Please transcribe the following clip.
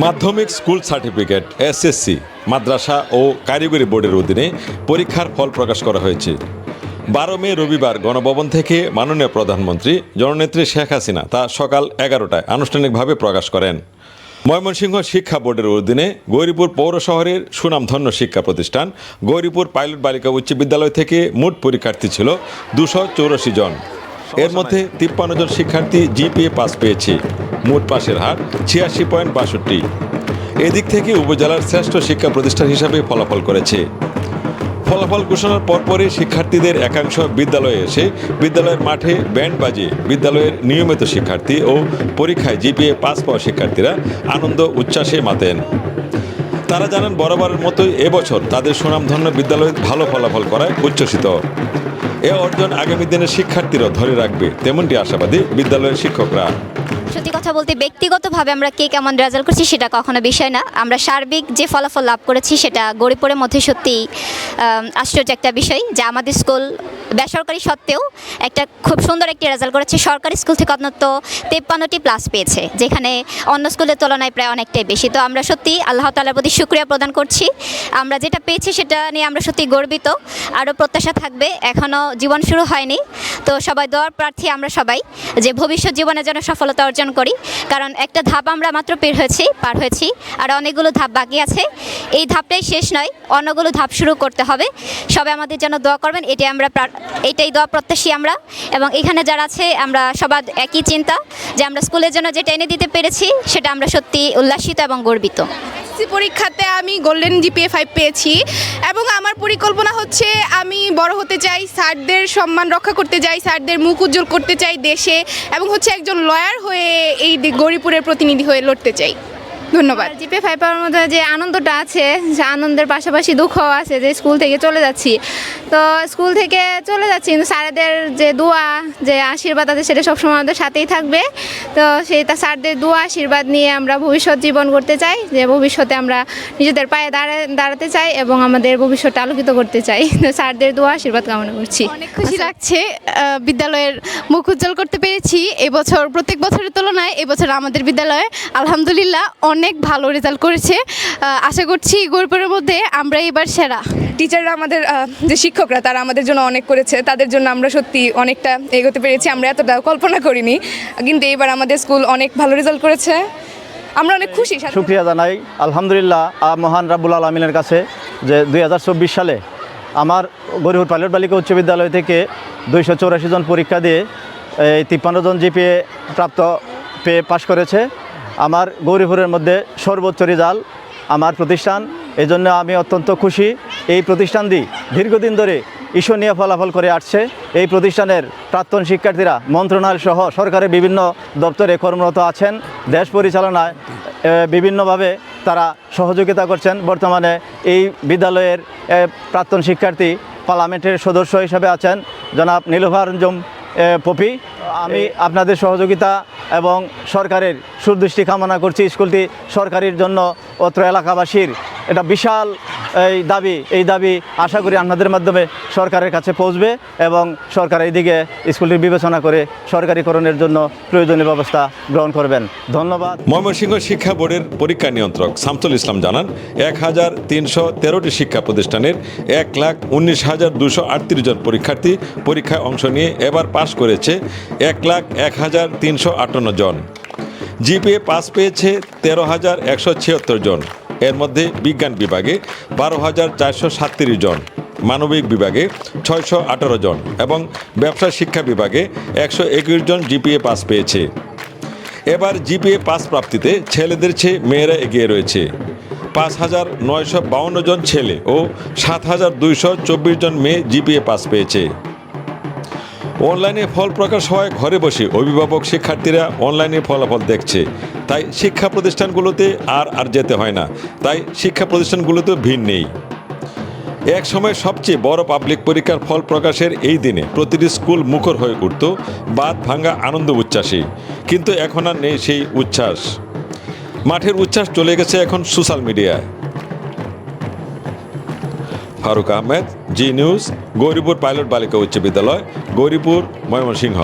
মাধ্যমিক school certificate SSC মাদ্রাসা ও কারিগরি বোর্ডের অধীনে পরীক্ষার ফল প্রকাশ করা হয়েছে। 12 মে রবিবার গণভবন থেকে মাননীয় প্রধানমন্ত্রী জননেত্রী শেখ হাসিনা তা সকাল 11টায় আনুষ্ঠানিকভাবে প্রকাশ করেন। ময়মনসিংহ শিক্ষা বোর্ডের অধীনে গৌরীপুর পৌর শহরের সুনামধন্য শিক্ষা প্রতিষ্ঠান গৌরীপুর পাইলট বালিকা উচ্চ বিদ্যালয় থেকে মোট পরীক্ষার্থী ছিল 284 জন। এর মধ্যে 53 জন শিক্ষার্থী জিপিএ পাস পেয়েছে। মোট পাশের হার 86.62। এদিক থেকে উপজেলার শ্রেষ্ঠ শিক্ষা প্রতিষ্ঠান হিসাবে ফলাফল করেছে। ফলাফল ঘোষণার পরপরই শিক্ষার্থীদের একাংশ বিদ্যালয়ে এসে বিদ্যালয়ের মাঠে ব্যান্ড বাজিয়ে বিদ্যালয়ের নিয়মিত শিক্ষার্থী ও পরীক্ষায় জিপিএ পাস পাওয়া শিক্ষার্থীরা আনন্দ উচ্ছ্বাসে মাতেন। তারা জানান বরাবরের মতোই এবছর তাদের সুনামধন্য বিদ্যালয়ে ভালো ফলাফল করায় উচ্ছ্বসিত। এ অর্জন আগামী দিনের শিক্ষার্থীরা ধরে রাখবে তেমনটি আশাবাদী বিদ্যালয়ের শিক্ষকরা। সত্যি কথা বলতে ব্যক্তিগতভাবে আমরা কে কেমন রেজাল্ট করছি সেটা কখনো বিষয় না, আমরা সার্বিক যে ফলাফল লাভ করেছি সেটা গৌরীপুরের মধ্যে সত্যি আশ্চর্য একটা বিষয় যে আমাদের স্কুল বেসরকারি সত্ত্বেও একটা খুব সুন্দর একটি রেজাল্ট করেছে। সরকারি স্কুল থেকে অন্তত 53টি প্লাস পেয়েছে, যেখানে অন্য স্কুলের তুলনায় প্রায় অনেকটাই বেশি। তো আমরা সত্যি আল্লাহ তাআলার প্রতি শুকরিয়া প্রদান করছি। আমরা যেটা পেয়েছি সেটা নিয়ে আমরা সত্যি গর্বিত। আরও প্রত্যাশা থাকবে, এখনও জীবন শুরু হয়নি। তো সবাই দোয়ার প্রার্থী আমরা সবাই যে ভবিষ্যৎ জীবনে যেন সফলতা অর্জন করি, কারণ একটা ধাপ আমরা মাত্র পার হয়েছি, আর অনেকগুলো ধাপ বাকি আছে। এই ধাপটাই শেষ নয়, অন্যগুলো ধাপ শুরু করতে হবে। সবাই আমাদের জন্য দোয়া করবেন, এটাই দোয়া প্রত্যাশী আমরা। এবং এখানে যারা আছে আমরা সবার একই চিন্তা যে আমরা স্কুলের জন্য যেটা এনে দিতে পেরেছি সেটা আমরা সত্যি উল্লাসিত এবং গর্বিত। পরীক্ষাতে আমি গোল্ডেন জিপিএ 5 পেয়েছি এবং আমার পরিকল্পনা হচ্ছে আমি বড় হতে চাই, স্যারদের সম্মান রক্ষা করতে চাই, স্যারদের মুখ উজ্জ্বল করতে চাই দেশে, এবং হচ্ছে একজন লয়ার হয়ে এই গৌরীপুরের প্রতিনিধি হয়ে লড়তে চাই। ধন্যবাদ। জিপিএ 5 পাওয়ার মধ্যে যে আনন্দটা আছে, সে আনন্দের পাশাপাশি দুঃখও আছে যে স্কুল থেকে চলে যাচ্ছি। তো স্কুল থেকে চলে যাচ্ছি কিন্তু স্যারদের যে দোয়া, যে আশীর্বাদ আছে সেটা সবসময় আমাদের সাথেই থাকবে। তো সেইটা স্যারদের দোয়া আশীর্বাদ নিয়ে আমরা ভবিষ্যৎ জীবন করতে চাই, যে ভবিষ্যতে আমরা নিজেদের পায়ে দাঁড়াতে চাই এবং আমাদের ভবিষ্যৎটা আলোকিত করতে চাই। তো স্যারদের দোয়া আশীর্বাদ কামনা করছি। অনেক খুশি লাগছে বিদ্যালয়ের মুখ উজ্জ্বল করতে পেরেছি। এবছর প্রত্যেক বছরের তুলনায় এবছর আমাদের বিদ্যালয়ে আলহামদুলিল্লাহ অনেক ভালো রেজাল্ট করেছে। আশা করছি গৌরীপুরের মধ্যে আমরা এবার সেরা। টিচাররা আমাদের যে শিক্ষকরা তারা আমাদের জন্য অনেক করেছে, তাদের জন্য আমরা সত্যি অনেকটা এগোতে পেরেছি। আমরা এতটা কল্পনা করিনি, কিন্তু এবার আমাদের স্কুল অনেক ভালো রেজাল্ট করেছে, আমরা অনেক খুশি। শুকরিয়া জানাই আলহামদুলিল্লাহ মহান রাব্বুল আলামিনের কাছে যে 2024 সালে আমার গৌরীপুর পাইলট বালিকা উচ্চ বিদ্যালয় থেকে 284 জন পরীক্ষা দিয়ে এই 53 জন জিপিএ প্রাপ্ত পেয়ে পাশ করেছে। আমার গৌরীপুরের মধ্যে সর্বোচ্চ রেজাল্ট আমার প্রতিষ্ঠান, এই জন্য আমি অত্যন্ত খুশি। এই প্রতিষ্ঠানটি দীর্ঘদিন ধরে ইস্যু নিয়ে ফলাফল করে আসছে। এই প্রতিষ্ঠানের প্রাক্তন শিক্ষার্থীরা মন্ত্রণালয় সহ সরকারের বিভিন্ন দপ্তরে কর্মরত আছেন। দেশ পরিচালনায় বিভিন্নভাবে তারা সহযোগিতা করছেন। বর্তমানে এই বিদ্যালয়ের প্রাক্তন শিক্ষার্থী পার্লামেন্টের সদস্য হিসেবে আছেন জনাব নীলুফার আঞ্জুম পপি। আমি আপনাদের সহযোগিতা এবং সরকারের সুদৃষ্টি কামনা করছি। স্কুলটি সরকারের জন্য অত্র এলাকাবাসীর এটা বিশাল এই দাবি আশা করি আপনাদের মাধ্যমে সরকারের কাছে পৌঁছবে এবং সরকার এইদিকে স্কুলটির বিবেচনা করে সরকারিকরণের জন্য প্রয়োজনীয় ব্যবস্থা গ্রহণ করবেন। ধন্যবাদ। ময়মনসিংহ শিক্ষা বোর্ডের পরীক্ষা নিয়ন্ত্রক শামসুল ইসলাম জানান 1313টি শিক্ষা প্রতিষ্ঠানের 1,19,238 জন পরীক্ষার্থী পরীক্ষায় অংশ নিয়ে এবার পাশ করেছে 1,01,358 জন। জিপিএ পাস পেয়েছে 13,176 জন। এর মধ্যে বিজ্ঞান বিভাগে 12,437 জন, মানবিক বিভাগে 618 জন এবং ব্যবসা শিক্ষা বিভাগে 121 জন জিপিএ পাস পেয়েছে। এবার জিপিএ পাস প্রাপ্তিতে ছেলেদের চেয়ে মেয়েরা এগিয়ে রয়েছে। 5,952 জন ছেলে ও 7,224 জন মেয়ে জিপিএ পাস পেয়েছে। অনলাইনে ফল প্রকাশ হওয়ায় ঘরে বসে অভিভাবক শিক্ষার্থীরা অনলাইনে ফলাফল দেখছে, তাই শিক্ষা প্রতিষ্ঠানগুলোতে আর যেতে হয় না, তাই শিক্ষা প্রতিষ্ঠানগুলোতেও ভিড় নেই। এক সময় সবচেয়ে বড় পাবলিক পরীক্ষার ফল প্রকাশের এই দিনে প্রতিটি স্কুল মুখর হয়ে উঠত বাদ ভাঙ্গা আনন্দ উচ্ছ্বাসে, কিন্তু এখন আর নেই সেই উচ্ছ্বাস। মাঠের উচ্ছ্বাস চলে গেছে এখন সোশ্যাল মিডিয়ায়। ফারুক আহমেদ, জি নিউজ, গৌরীপুর পাইলট বালিকা উচ্চ বিদ্যালয়, গৌরীপুর, ময়মনসিংহ।